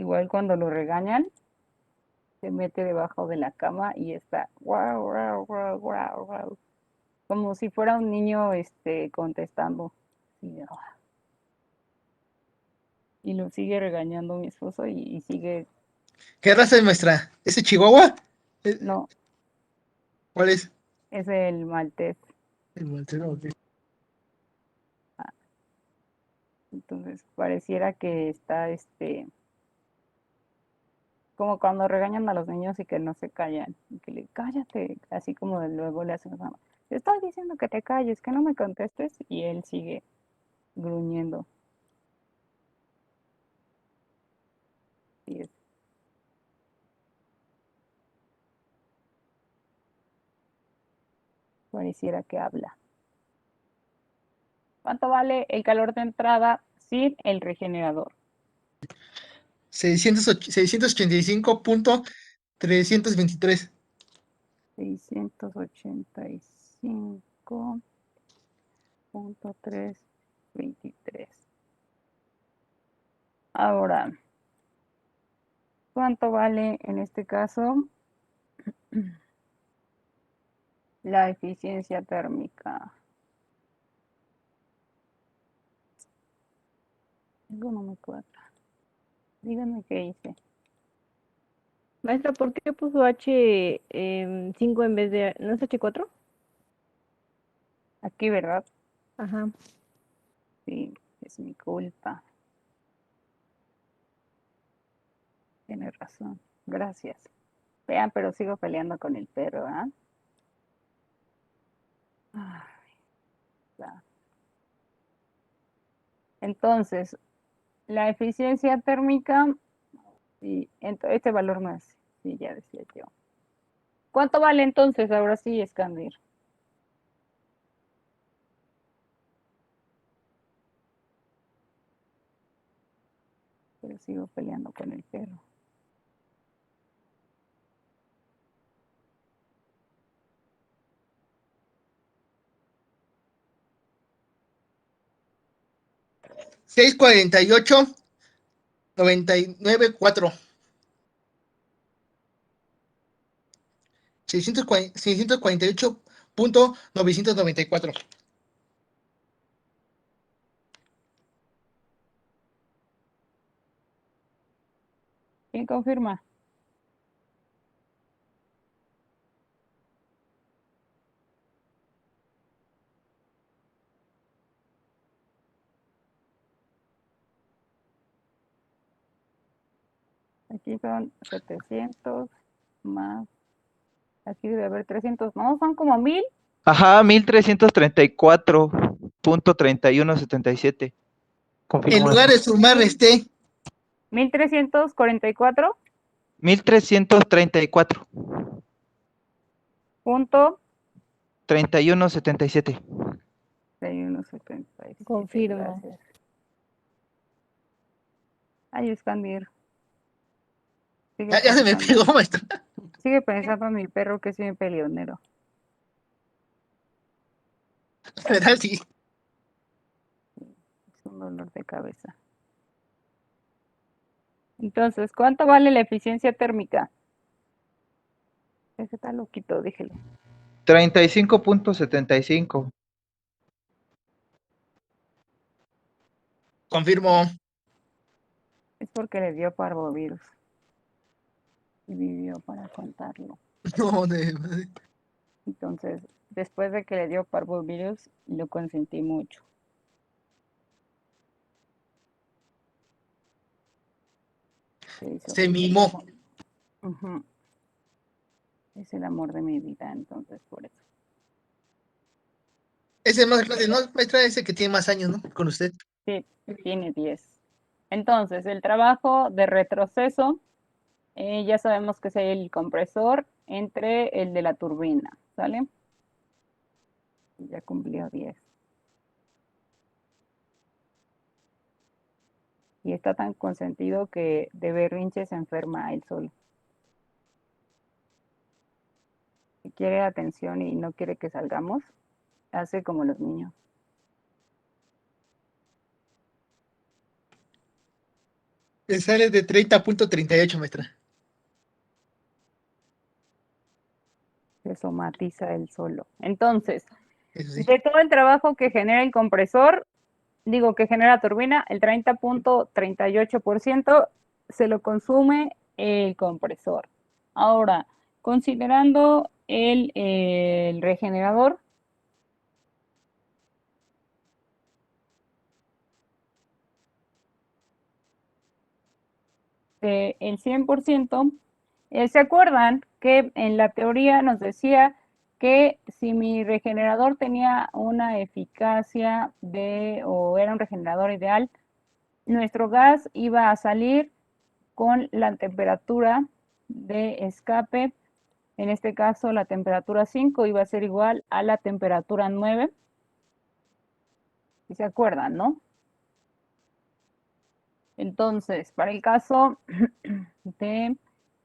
igual cuando lo regañan, se mete debajo de la cama y está guau, guau, guau, guau, guau, como si fuera un niño contestando. Y lo sigue regañando mi esposo y sigue, ¿Qué raza es nuestra? ¿Ese chihuahua? no, ¿Cuál es? es el maltés. El maltero, ok. Entonces pareciera que está como cuando regañan a los niños y que no se callan, y que le cállate, así como luego le hacen a mamá. Te estoy diciendo que te calles, que no me contestes, y él sigue gruñendo. Y pareciera que habla. ¿Cuánto vale el calor de entrada sin el regenerador? 685.323. 685.323. Ahora, ¿cuánto vale en este caso la eficiencia térmica? Algo no me cuadra. Díganme qué hice. Maestra, ¿por qué puso H 5 en vez de... ¿No es H4? Aquí, ¿verdad? Ajá. Sí, es mi culpa. Tienes razón. Gracias. Vean, pero sigo peleando con el perro, ¿ah? Ay, ya. Entonces, la eficiencia térmica, y este valor más, sí, ya decía yo. ¿Cuánto vale entonces? Ahora sí, Escandir. Pero sigo peleando con el perro. $648.99.4. 648.994. ¿Quién confirma? Aquí son 700 más. Aquí debe haber 300. No, son como 1000. Ajá, 1334.3177. En Confirmo lugar eso. de sumar, 1344. 1334. Punto 3177. 6177. Confirmo. Gracias. Ay, Escandir. Sigue ya se me pensando. pegó, maestra. Sigue pensando en mi perro que es bien peleonero. ¿Verdad? Sí. Es un dolor de cabeza. Entonces, ¿cuánto vale la eficiencia térmica? Ese está loquito, déjelo. 35.75. Confirmo. Es porque le dio parvovirus. Y vivió para contarlo. No, Entonces, después de que le dio parvovirus, lo consentí mucho. se mimó. Ujú. Es el amor de mi vida, entonces por eso. Ese más grande, ¿no? Maestra, ese que tiene más años, ¿no? Con usted. Sí, tiene 10. Entonces, el trabajo de retroceso, ya sabemos que es el compresor entre el de la turbina, ¿sale? Ya cumplió 10. Y está tan consentido que de berrinche se enferma él solo. Si quiere atención y no quiere que salgamos, hace como los niños. Me sale de 30.38, maestra. Se somatiza él solo. Entonces, Eso sí. de todo el trabajo que genera el compresor, digo que genera la turbina, el 30.38% se lo consume el compresor. Ahora, considerando el regenerador, el 100%, ¿se acuerdan que en la teoría nos decía que si mi regenerador tenía una eficacia o era un regenerador ideal, nuestro gas iba a salir con la temperatura de escape, en este caso la temperatura 5 iba a ser igual a la temperatura 9? ¿Sí se acuerdan, no? Entonces, para el caso de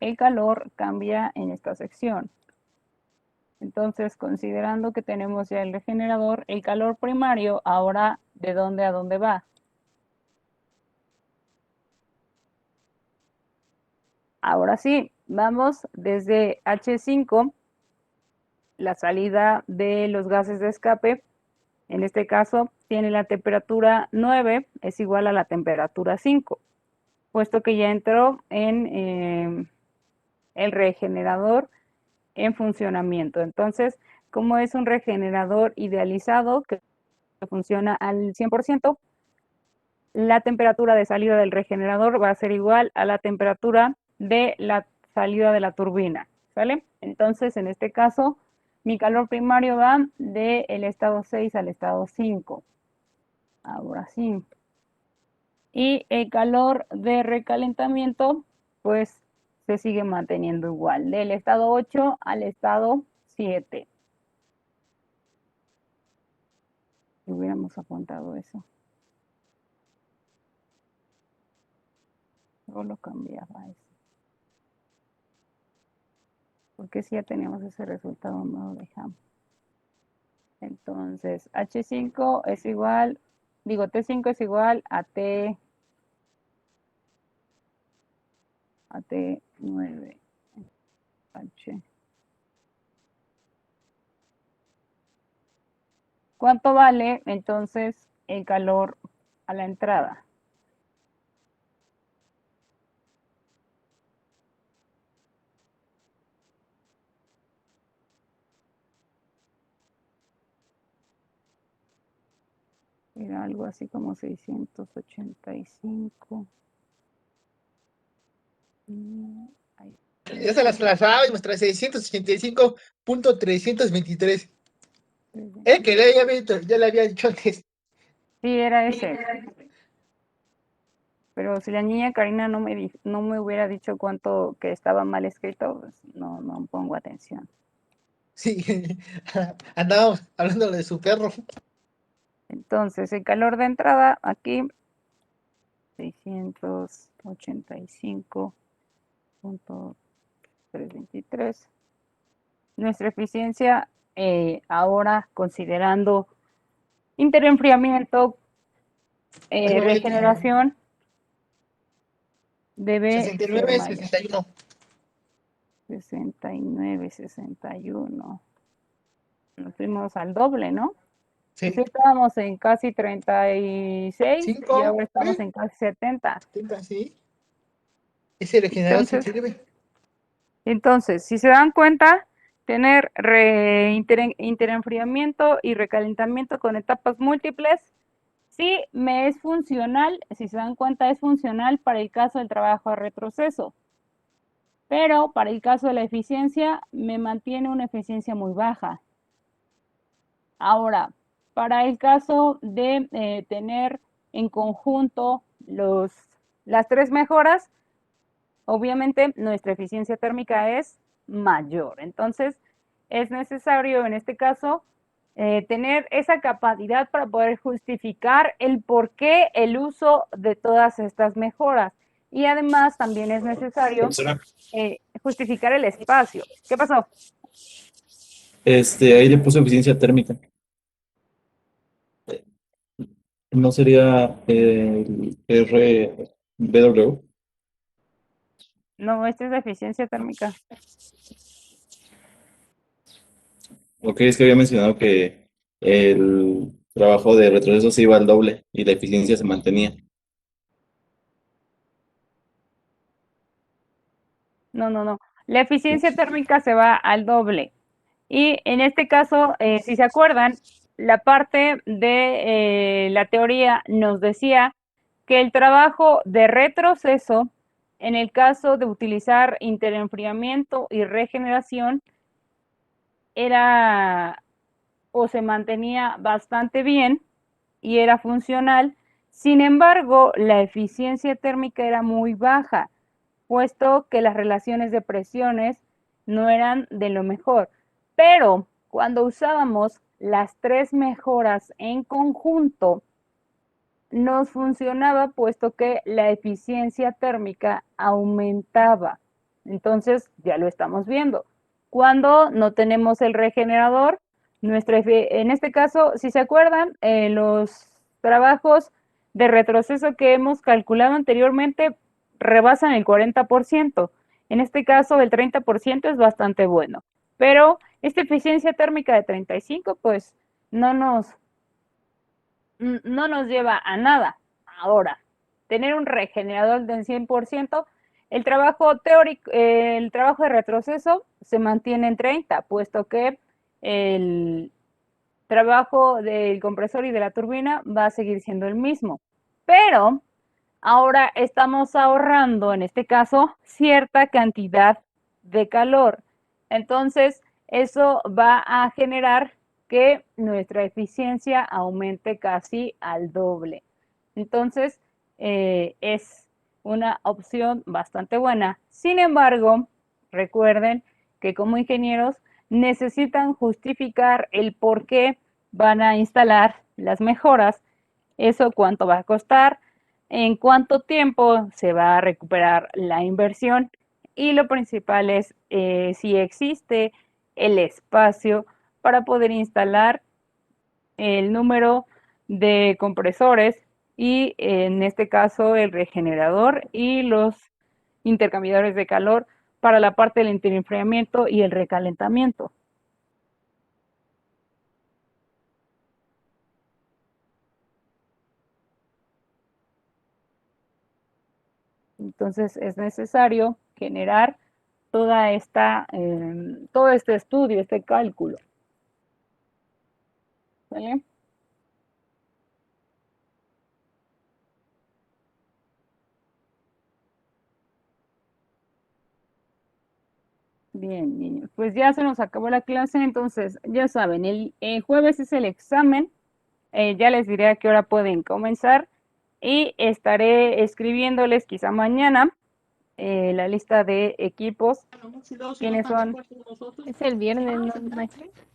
el calor cambia en esta sección. Entonces, considerando que tenemos ya el regenerador, el calor primario, ahora, ¿de dónde a dónde va? Ahora sí, vamos desde H5, la salida de los gases de escape, en este caso tiene la temperatura 9, es igual a la temperatura 5, puesto que ya entró en el regenerador en funcionamiento. Entonces, como es un regenerador idealizado que funciona al 100%, la temperatura de salida del regenerador va a ser igual a la temperatura de la salida de la turbina, ¿sale? Entonces, en este caso, mi calor primario va del estado 6 al estado 5. Ahora sí. Y el calor de recalentamiento, pues, se sigue manteniendo igual, del estado 8 al estado 7. Si hubiéramos apuntado eso. Solo cambiaba eso. Porque si ya teníamos ese resultado, no lo dejamos. Entonces, H5 es igual, digo, T5 es igual a T9. H. ¿Cuánto vale entonces el calor a la entrada? Era algo así como 685. Ya se las trazaba y muestra 685.323. Que ya le había dicho antes. Sí, era ese. Pero si la niña Karina no me hubiera dicho cuánto que estaba mal escrito, pues no pongo atención. Sí, andábamos hablando de su perro. Entonces, el calor de entrada aquí, 685.323. Nuestra eficiencia, ahora considerando interenfriamiento, regeneración, debe 69, ser 61. 69, 61. Nos fuimos al doble, ¿no? Sí. Pues estábamos en casi 36 5, y ahora estamos en casi 70. 70, sí. Ese regenerador sí sirve. Entonces, si se dan cuenta, tener interenfriamiento y recalentamiento con etapas múltiples, sí me es funcional, si se dan cuenta, es funcional para el caso del trabajo a retroceso. Pero para el caso de la eficiencia, me mantiene una eficiencia muy baja. Ahora, para el caso de tener en conjunto las tres mejoras, obviamente nuestra eficiencia térmica es mayor. Entonces, es necesario en este caso tener esa capacidad para poder justificar el por qué el uso de todas estas mejoras. Y además también es necesario justificar el espacio. ¿Qué pasó? Ahí le puse eficiencia térmica. ¿No sería el RBW? No, esta es la eficiencia térmica. Ok, es que había mencionado que el trabajo de retroceso se iba al doble y la eficiencia se mantenía. No. La eficiencia térmica se va al doble. Y en este caso, si se acuerdan, la parte de la teoría nos decía que el trabajo de retroceso, en el caso de utilizar interenfriamiento y regeneración, era o se mantenía bastante bien y era funcional. Sin embargo, la eficiencia térmica era muy baja, puesto que las relaciones de presiones no eran de lo mejor. Pero cuando usábamos las tres mejoras en conjunto, nos funcionaba, puesto que la eficiencia térmica aumentaba. Entonces, ya lo estamos viendo. Cuando no tenemos el regenerador, en este caso, si se acuerdan, los trabajos de retroceso que hemos calculado anteriormente rebasan el 40%. En este caso, el 30% es bastante bueno. Pero esta eficiencia térmica de 35, pues no nos lleva a nada. Ahora, tener un regenerador del 100%, el trabajo teórico, el trabajo de retroceso se mantiene en 30, puesto que el trabajo del compresor y de la turbina va a seguir siendo el mismo. Pero ahora estamos ahorrando, en este caso, cierta cantidad de calor. Entonces, eso va a generar que nuestra eficiencia aumente casi al doble. Entonces, es una opción bastante buena. Sin embargo, recuerden que como ingenieros necesitan justificar el por qué van a instalar las mejoras. Eso cuánto va a costar, en cuánto tiempo se va a recuperar la inversión, y lo principal es si existe el espacio para poder instalar el número de compresores y en este caso el regenerador y los intercambiadores de calor para la parte del interenfriamiento y el recalentamiento. Entonces es necesario generar todo este estudio, este cálculo. ¿Vale? Bien, niños. Pues ya se nos acabó la clase, entonces ya saben, el jueves es el examen. Ya les diré a qué hora pueden comenzar y estaré escribiéndoles quizá mañana la lista de equipos. ¿Quiénes son? Es el viernes, ¿no, maestra?